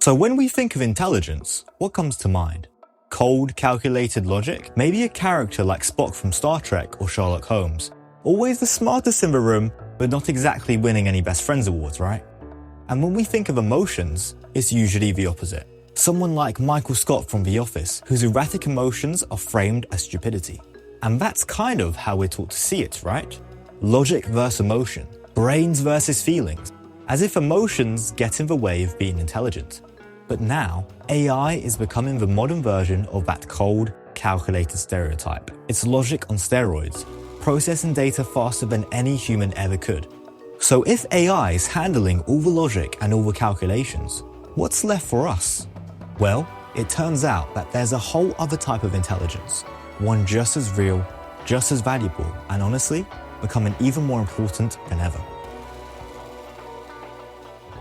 So when we think of intelligence, what comes to mind? Cold, calculated logic? Maybe a character like Spock from Star Trek or Sherlock Holmes. Always the smartest in the room, but not exactly winning any Best Friends awards, right? And when we think of emotions, it's usually the opposite. Someone like Michael Scott from The Office, whose erratic emotions are framed as stupidity. And that's kind of how we're taught to see it, right? Logic versus emotion, brains versus feelings, as if emotions get in the way of being intelligent. But now, AI is becoming the modern version of that cold, calculated stereotype. It's logic on steroids, processing data faster than any human ever could. So if AI is handling all the logic and all the calculations, what's left for us? Well, it turns out that there's a whole other type of intelligence, one just as real, just as valuable, and honestly, becoming even more important than ever.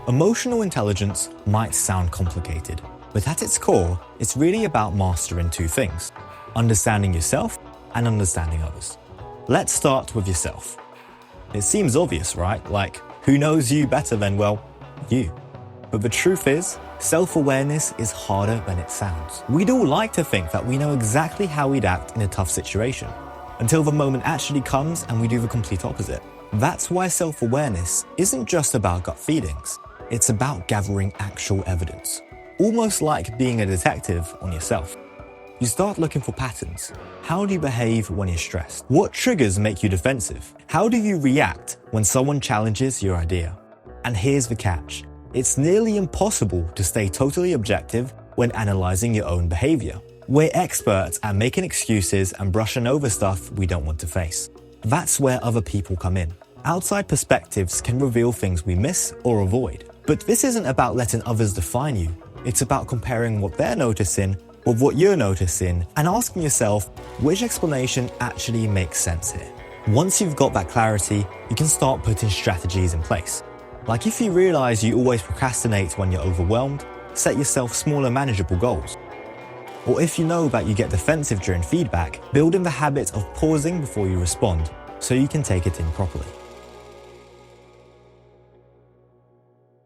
Emotional intelligence might sound complicated, but at its core, it's really about mastering two things: understanding yourself and understanding others. Let's start with yourself. It seems obvious, right? Like, who knows you better than, well, you? But the truth is, self-awareness is harder than it sounds. We'd all like to think that we know exactly how we'd act in a tough situation, until the moment actually comes and we do the complete opposite. That's why self-awareness isn't just about gut feelings. It's about gathering actual evidence, almost like being a detective on yourself. You start looking for patterns. How do you behave when you're stressed? What triggers make you defensive? How do you react when someone challenges your idea? And here's the catch. It's nearly impossible to stay totally objective when analyzing your own behavior. We're experts at making excuses and brushing over stuff we don't want to face. That's where other people come in. Outside perspectives can reveal things we miss or avoid. But this isn't about letting others define you. It's about comparing what they're noticing with what you're noticing and asking yourself which explanation actually makes sense here. Once you've got that clarity, you can start putting strategies in place. Like if you realize you always procrastinate when you're overwhelmed, set yourself smaller manageable goals. Or if you know that you get defensive during feedback, build in the habit of pausing before you respond so you can take it in properly.